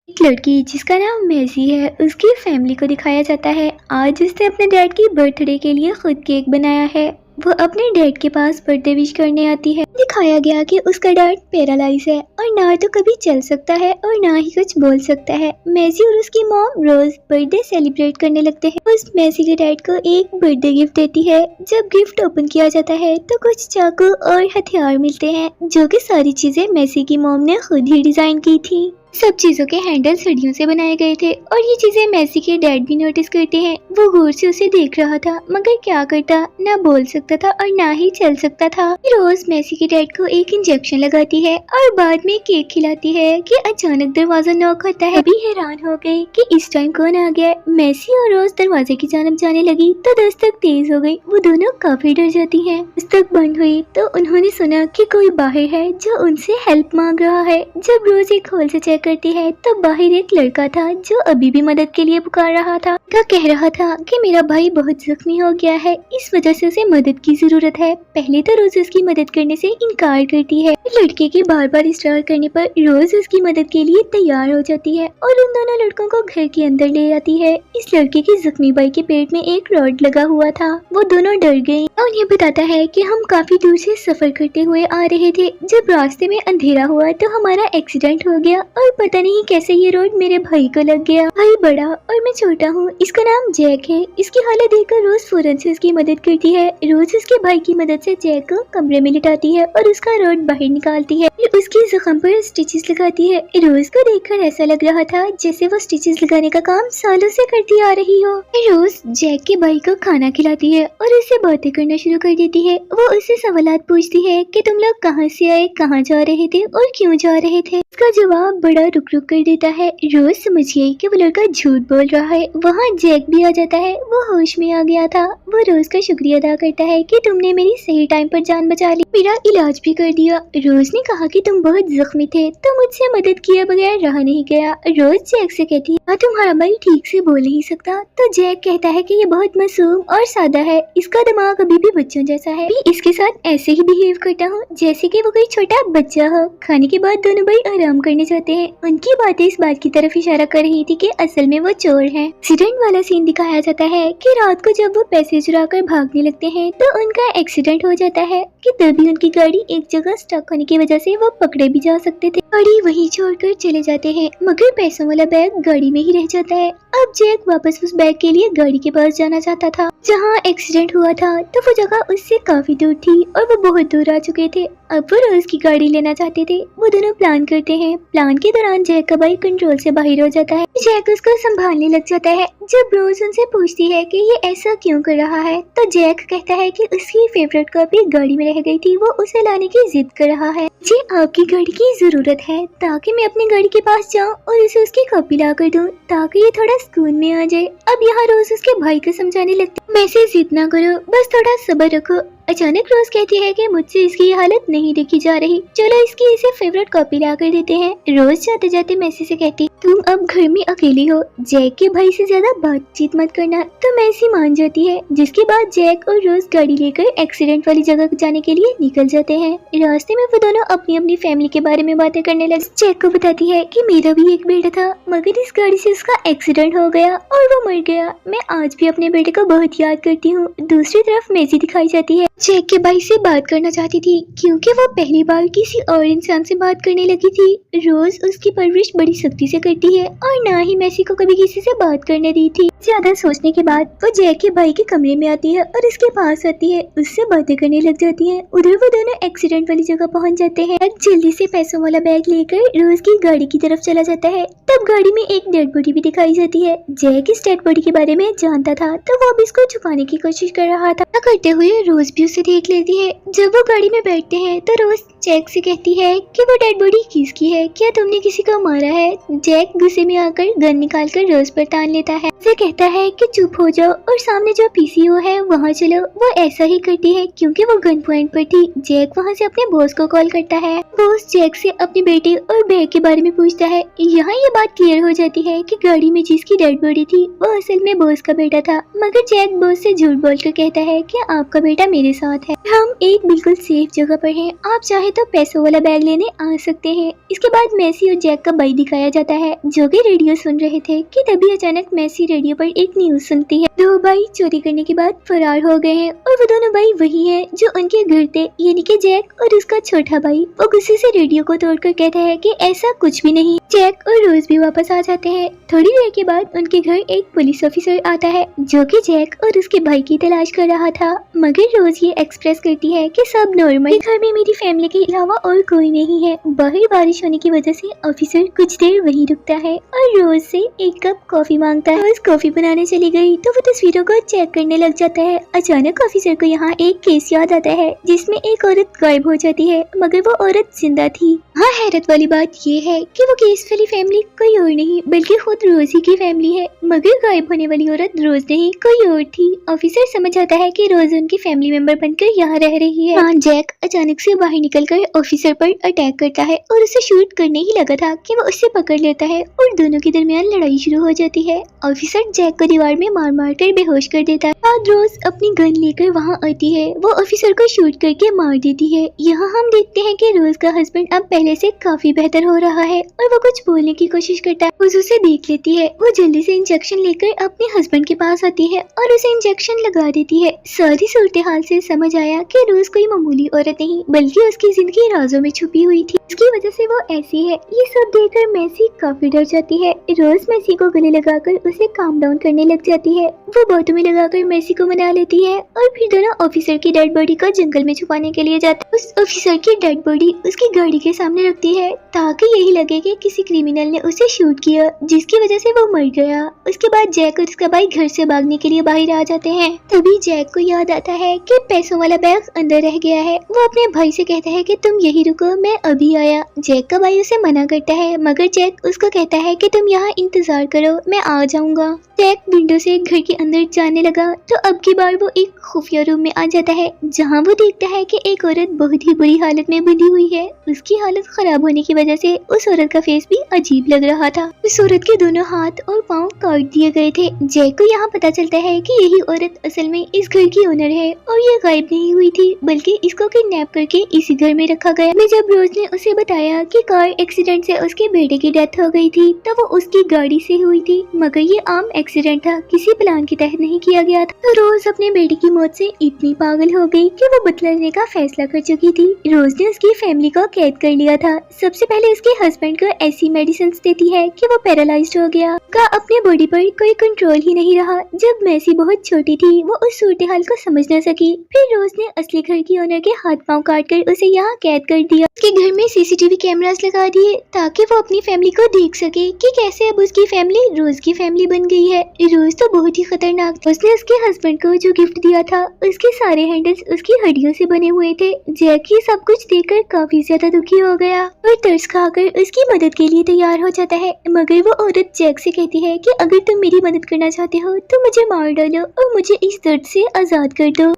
एक लड़की जिसका नाम मैसी है, उसकी फैमिली को दिखाया जाता है। आज उसने अपने डैड की बर्थडे के लिए खुद केक बनाया है। वो अपने डैड के पास बर्थडे विश करने आती है। दिखाया गया कि उसका डैड पैरालाइज है और ना तो कभी चल सकता है और ना ही कुछ बोल सकता है। मैसी और उसकी मॉम रोज बर्थडे सेलिब्रेट करने लगते हैं। उस मैसी के डैड को एक बर्थडे गिफ्ट देती है। जब गिफ्ट ओपन किया जाता है तो कुछ चाकू और हथियार मिलते हैं, जो कि सारी चीजें मैसी की मॉम ने खुद ही डिजाइन की थी। सब चीजों के हैंडल सदियों से बनाए गए थे और ये चीजें मैसी के डैड भी नोटिस करते हैं। वो गौर से उसे देख रहा था, मगर क्या करता, ना बोल सकता था और ना ही चल सकता था। रोज मैसी के डैड को एक इंजेक्शन लगाती है और बाद में केक खिलाती है कि अचानक दरवाजा नॉक होता है। अभी हैरान हो गए कि इस टाइम कौन आ गया। मैसी और रोज दरवाजे की जानब जाने लगी तो दस्तक तेज हो गई। वो दोनों काफी डर जाती है। दस्तक बंद हुई तो उन्होंने सुना कि कोई बाहर है जो उनसे हेल्प मांग रहा है। जब रोज एक होल से चेक करती है तो बाहर एक लड़का था जो अभी भी मदद के लिए पुकार रहा था। कह रहा था कि मेरा भाई बहुत जख्मी हो गया है, इस वजह से उसे मदद की जरूरत है। पहले तो रोज उसकी मदद करने से इनकार करती है। लड़के के बार बार इस्तेमाल करने पर रोज उसकी मदद के लिए तैयार हो जाती है और उन दोनों लड़कों को घर के अंदर ले आती है। इस लड़के के जख्मी भाई के पेट में एक रॉड लगा हुआ था। वो दोनों डर गए और उन्हें बताता है कि हम काफी दूर से सफर करते हुए आ रहे थे। जब रास्ते में अंधेरा हुआ तो हमारा एक्सीडेंट हो गया और पता नहीं कैसे ये रोड मेरे भाई को लग गया। भाई बड़ा और मैं छोटा हूँ। इसका नाम जैक है। इसकी हालत देखकर रोज फौरन से उसकी मदद करती है। रोज उसके भाई की मदद से जैक को कमरे में लिटाती है और उसका रोड बाहर निकालती है। फिर उसकी जख्म पर स्टिचेस लगाती है। रोज को देखकर ऐसा लग रहा था जैसे वो स्टिचेस लगाने का काम सालों से करती आ रही हो। रोज जैक के भाई को खाना खिलाती है और उससे बातें करना शुरू कर देती है। वो उससे सवालात पूछती है कि तुम लोग कहाँ से आए, कहाँ जा रहे थे और क्यों जा रहे थे। उसका जवाब बड़ा रुक रुक कर देता है। रोज समझ गई कि वो लड़का झूठ बोल रहा है। वहाँ जैक भी आ जाता है। वो होश में आ गया था। वो रोज का शुक्रिया अदा करता है कि तुमने मेरी सही टाइम पर जान बचा ली, मेरा इलाज भी कर दिया। रोज ने कहा कि तुम बहुत जख्मी थे तो मुझसे मदद किए बगैर रहा नहीं गया। रोज जैक से कहती है हाँ तुम्हारा भाई ठीक से बोल नहीं सकता। तो जैक कहता है कि ये बहुत मासूम और सादा है, इसका दिमाग अभी भी बच्चों जैसा है। इसके साथ ऐसे ही बिहेव करता हूँ जैसे कि वो कोई छोटा बच्चा हो। खाने के बाद दोनों भाई आराम करने जाते हैं। उनकी बातें इस बात की तरफ इशारा कर रही थी कि असल में वो चोर है। एक्सीडेंट वाला सीन दिखाया जाता है कि रात को जब वो पैसे चुरा कर भागने लगते हैं तो उनका एक्सीडेंट हो जाता है कि तभी उनकी गाड़ी एक जगह स्टक होने की वजह से वो पकड़े भी जा सकते थे। गाड़ी वहीं छोड़कर चले जाते हैं, मगर पैसों वाला बैग गाड़ी में ही रह जाता है। अब जैक वापस उस बैग के लिए गाड़ी के पास जाना चाहता था जहाँ एक्सीडेंट हुआ था, तो वो जगह उससे काफी दूर थी और वो बहुत दूर आ चुके थे। अब वो रोज की गाड़ी लेना चाहते थे। वो दोनों प्लान करते हैं। प्लान के दौरान जैक का भाई कंट्रोल से बाहर हो जाता है। जैक उसको संभालने लग जाता है। जब रोज उनसे पूछती है कि ये ऐसा क्यों कर रहा है तो जैक कहता है कि उसकी फेवरेट कॉपी गाड़ी में रह गई थी, वो उसे लाने की जिद कर रहा है। मुझे आपकी गाड़ी की जरूरत है ताकि मैं अपनी गाड़ी के पास जाऊं और उसे उसकी कॉपी ला कर दूं ताकि ये थोड़ा सुकून में आ जाए। अब यहाँ रोज उसके भाई को समझाने लगती, मैं से जिद ना करो, बस थोड़ा सब्र रखो। अचानक रोज कहती है कि मुझसे इसकी ये हालत नहीं देखी जा रही, चलो इसकी इसे फेवरेट कॉपी ला कर देते हैं। रोज जाते जाते मैसी से कहती, तुम अब घर में अकेली हो, जैक के भाई से ज्यादा बातचीत मत करना। तो मैसी मान जाती है, जिसके बाद जैक और रोज गाड़ी लेकर एक्सीडेंट वाली जगह जाने के लिए निकल जाते हैं। रास्ते में वो दोनों अपनी अपनी फैमिली के बारे में बातें करने लगे। जैक को बताती है कि मेरा भी एक बेटा था, मगर इस गाड़ी से उसका एक्सीडेंट हो गया और वो मर गया। मैं आज भी अपने बेटे को बहुत याद करती हूँ। दूसरी तरफ मैसी दिखाई जाती है। जैक के भाई से बात करना चाहती थी क्योंकि वो पहली बार किसी और इंसान से बात करने लगी थी। रोज उसकी परवरिश बड़ी सख्ती से करती है और ना ही मैसी को कभी किसी से बात करने दी थी। ज्यादा सोचने के बाद वो जैक के भाई के कमरे में आती है और उसके पास आती है, उससे बातें करने लग जाती है। उधर वो दोनों एक्सीडेंट वाली जगह पहुंच जाते हैं। जल्दी से पैसों वाला बैग लेकर रोज की गाड़ी की तरफ चला जाता है। तब गाड़ी में एक डेड बॉडी भी दिखाई जाती है। जैक इस डेड बॉडी के बारे में जानता था तो वो अब इसको छुपाने की कोशिश कर रहा था। करते हुए रोज भी उसे देख लेती है। जब वो गाड़ी में बैठते हैं तो रोज जैक से कहती है कि वो डेड बॉडी किसकी है, क्या तुमने किसी को मारा है। जैक गुस्से में आकर गन निकालकर रोज पर तान लेता है। उसे कहता कहता है कि चुप हो जाओ और सामने जो पीसीओ है वहाँ चलो। वो ऐसा ही करती है क्योंकि वो गन पॉइंट पर थी। जैक वहाँ से अपने बॉस को कॉल करता है। बॉस जैक से अपनी बेटी और बैग के बारे में पूछता है। यहाँ ये बात क्लियर हो जाती है कि गाड़ी में जिसकी डेड बॉडी थी वो असल में बॉस का बेटा था, मगर जैक बॉस से झूठ बोलकर कहता है कि आपका बेटा मेरे साथ है, हम एक बिल्कुल सेफ जगह पर हैं, आप चाहे तो पैसों वाला बैग लेने आ सकते हैं। इसके बाद मैसी और जैक का भाई दिखाया जाता है जो कि रेडियो सुन रहे थे कि तभी अचानक मैसी रेडियो पर एक न्यूज सुनती है। दो भाई चोरी करने के बाद फरार हो गए हैं और वो दोनों भाई वही हैं जो उनके घर थे, यानी कि जैक और उसका छोटा भाई। वो गुस्से से रेडियो को तोड़कर कहता है कि ऐसा कुछ भी नहीं। जैक और रोज भी वापस आ जाते हैं। थोड़ी देर के बाद उनके घर एक पुलिस ऑफिसर आता है जो कि जैक और उसके भाई की तलाश कर रहा था, मगर रोज ये एक्सप्रेस करती है कि सब नॉर्मल, घर में मेरी फैमिली के अलावा और कोई नहीं है। बाहर बारिश होने की वजह से ऑफिसर कुछ देर वहीं रुकता है और रोज से एक कप कॉफी मांगता है। रोज कॉफी बनाने चली गई तो वो तस्वीरों को चेक करने लग जाता है। अचानक ऑफिसर को यहाँ एक केस याद आता है जिसमें एक औरत गायब हो जाती है, मगर वो औरत जिंदा थी। हाँ, हैरत वाली बात ये है कि वो केस वाली फैमिली कोई और नहीं बल्कि खुद रोज ही की फैमिली है, मगर गायब होने वाली औरत रोज नहीं कोई और थी। ऑफिसर समझ आता है कि रोज उनकी फैमिली मेंबर बनकर यहाँ रह रही है। हाँ, जैक अचानक से बाहर निकलकर ऑफिसर पर अटैक करता है और उसे शूट करने ही लगा था कि वो उससे पकड़ लेता है और दोनों के दरमियान लड़ाई शुरू हो जाती है। ऑफिसर जैक को दीवार में मार मार कर बेहोश कर देता है। बाद रोज अपनी गन लेकर वहाँ आती है। वो ऑफिसर को शूट करके मार देती है। यहाँ हम देखते हैं कि रोज का हस्बैंड अब पहले से काफी बेहतर हो रहा है और वो कुछ बोलने की कोशिश करता है। रोज उसे देख लेती है। वो जल्दी से इंजेक्शन लेकर अपने हस्बैंड के पास आती है और उसे इंजेक्शन लगा देती है। सारी सूरत हाल से समझ आया कि रोज कोई मामूली औरत नहीं बल्कि उसकी जिंदगी राजों में छुपी हुई थी, इसकी वजह से वो ऐसी है। ये सब देखकर मैसी काफी डर जाती है। रोज मैसी को गले लगाकर उसे काम डाउन करने लग जाती है। वो बातों में लगाकर मैसी को मना लेती है और फिर दोनों ऑफिसर की डेड बॉडी को जंगल में छुपाने के लिए जाते हैं। उस ऑफिसर की डेड बॉडी उसकी गाड़ी के सामने रखती है ताकि यही लगे कि किसी क्रिमिनल ने उसे शूट किया, जिसकी वजह से वो मर गया। उसके बाद जैक और उसका भाई घर से भागने के लिए बाहर आ जाते हैं। तभी जैक को याद आता है कि पैसों वाला बैग अंदर रह गया है। वो अपने भाई से कहता है कि तुम यही रुको, मैं अभी आया। जैक का भाई उसे मना करता है, मगर जैक उसको कहता है कि तुम यहाँ इंतजार करो, मैं आ जाऊंगा। जैक विंडो से घर के अंदर जाने लगा तो अब की बार वो एक खुफिया रूम में आ जाता है जहाँ वो देखता है कि एक औरत बहुत ही बुरी हालत में बंधी हुई है। उसकी हालत खराब होने की वजह से उस औरत का फेस भी अजीब लग रहा था। उस औरत के दोनों हाथ और पाँव काट दिए गए थे। जैक को यहाँ पता चलता है कि यही औरत असल में इस घर की ओनर है और ये गायब नहीं हुई थी बल्कि इसको किडनैप करके इसी घर में रखा गया। मैं जब रोज ने उसे बताया कि कार एक्सीडेंट से उसके बेटे की डेथ हो गई थी तब वो उसकी गाड़ी से हुई थी, मगर ये आम एक्सीडेंट था, किसी प्लान के तहत नहीं किया गया था। तो रोज अपने बेटे की मौत से इतनी पागल हो गई कि वो बदला लेने का फैसला कर चुकी थी। रोज ने उसकी फैमिली को कैद कर लिया था। सबसे पहले उसके हस्बैंड को ऐसी मेडिसिन देती है कि वो पैरालाइज्ड हो गया। का अपने बॉडी पर कोई कंट्रोल ही नहीं रहा। जब मैसी बहुत छोटी थी वो उस सूरत हाल को समझ न सकी। फिर रोज ने असली घर की ओनर के हाथ पांव काट कर उसे यहाँ कैद कर दिया। उसके घर में सीसीटीवी कैमरास लगा दिए ताकि वो अपनी फैमिली को देख सके कि कैसे अब उसकी फैमिली रोज की फैमिली बन गई है। रोज तो बहुत ही खतरनाक था। उसने उसके हस्बैंड को जो गिफ्ट दिया था उसके सारे हैंडल्स उसकी हड्डियों से बने हुए थे। जैक ये सब कुछ देखकर काफी ज्यादा दुखी हो गया और तरस खाकर उसकी मदद के लिए तैयार हो जाता है, मगर वो औरत जैक से कहती है कि अगर तुम मेरी मदद करना चाहते हो तो मुझे मार डालो और मुझे इस दर्द से आजाद कर दो।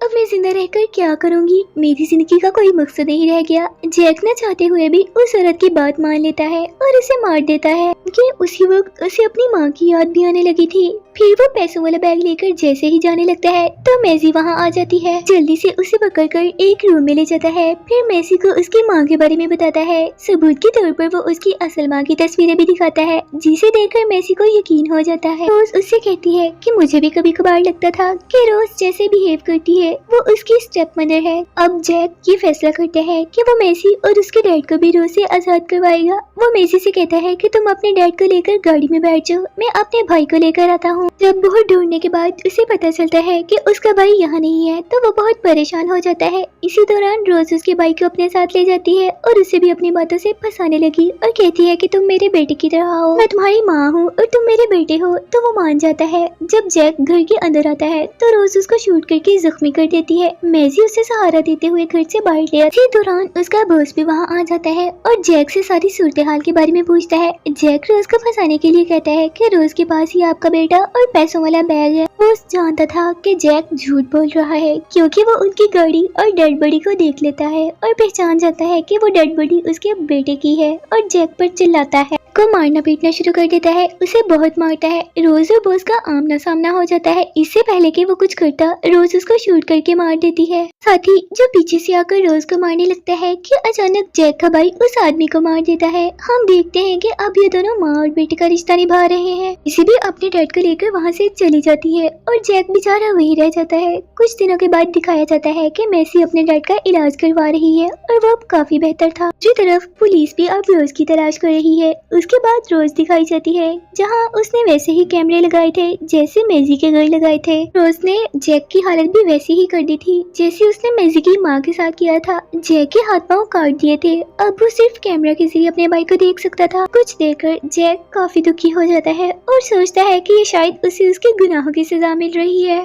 अब मैं जिंदा रहकर क्या करूंगी, मेरी जिंदगी का कोई मकसद नहीं रह गया। जैक न चाहते हुए भी उस औरत की बात मान लेता है और उसे मार देता है कि उसी वक्त उसे अपनी माँ की याद भी आने लगी थी। फिर वो पैसों वाला बैग लेकर जैसे ही जाने लगता है तो मैसी वहाँ आ जाती है। जल्दी से उसे पकड़कर एक रूम में ले जाता है। फिर मैसी को उसकी माँ के बारे में बताता है। सबूत के तौर पर वो उसकी असल माँ की तस्वीरें भी दिखाता है, जिसे देखकर मैसी को यकीन हो जाता है। रोज उससे कहती है कि मुझे भी कभी कभार लगता था कि रोज जैसे बिहेव करती है वो उसकी स्टेप मदर है। अब जैक ये फैसला करता है कि वो मैसी और उसके डैड को भी रोज से आजाद करवाएगा। वो मैसी से कहता है कि तुम अपने डैड को लेकर गाड़ी में बैठ जाओ, मैं अपने भाई को लेकर आता हूँ। जब बहुत ढूंढने के बाद उसे पता चलता है कि उसका भाई यहाँ नहीं है तो वो बहुत परेशान हो जाता है। इसी दौरान रोज उसके भाई को अपने साथ ले जाती है और उसे भी अपनी बातों से फंसाने लगी और कहती है कि तुम मेरे बेटे की तरह हो, मैं तुम्हारी माँ हूँ और तुम मेरे बेटे हो। तो वो मान जाता है। जब जैक घर के अंदर आता है तो रोज उसको शूट करके जख्मी कर देती है। मैसी उसे सहारा देते हुए घर से बाहर ले आती है। दौरान उसका बॉस भी वहाँ आ जाता है और जैक से सारी सूरत हाल के बारे में पूछता है। जैक रोज को फंसाने के लिए कहता है कि रोज के पास ही आपका बेटा और पैसों वाला बैग है। वो जानता था कि जैक झूठ बोल रहा है क्योंकि वो उनकी गाड़ी और डेड बॉडी को देख लेता है और पहचान जाता है कि वो डेड बॉडी उसके बेटे की है और जैक पर चिल्लाता है, को मारना पीटना शुरू कर देता है, उसे बहुत मारता है। रोज और बॉस का आमना सामना हो जाता है। इससे पहले कि वो कुछ करता, रोज उसको शूट करके मार देती है। साथ ही जो पीछे से आकर रोज को मारने लगता है कि अचानक जैक का भाई उस आदमी को मार देता है। हम देखते हैं कि अब ये दोनों माँ और बेटे का रिश्ता निभा रहे हैं। इसी भी अपने डैड को लेकर वहाँ से चली जाती है और जैक बेचारा वही रह जाता है। कुछ दिनों के बाद दिखाया जाता है कि मैसी अपने डैड का इलाज करवा रही है और वो अब काफी बेहतर था। दूसरी तरफ पुलिस भी अब रोज की तलाश कर रही है। उसके बाद रोज दिखाई जाती है जहाँ उसने वैसे ही कैमरे लगाए थे जैसे मैजी के घर लगाए थे। रोज ने जैक की हालत भी वैसी ही कर दी थी जैसे उसने मैजी की माँ के साथ किया था। जैक के हाथ पांव काट दिए थे। अब वो सिर्फ कैमरा के जरिए अपने भाई को देख सकता था। कुछ देखकर जैक काफी दुखी हो जाता है और सोचता है कि ये शायद उसे उसके गुनाहों की सजा मिल रही है।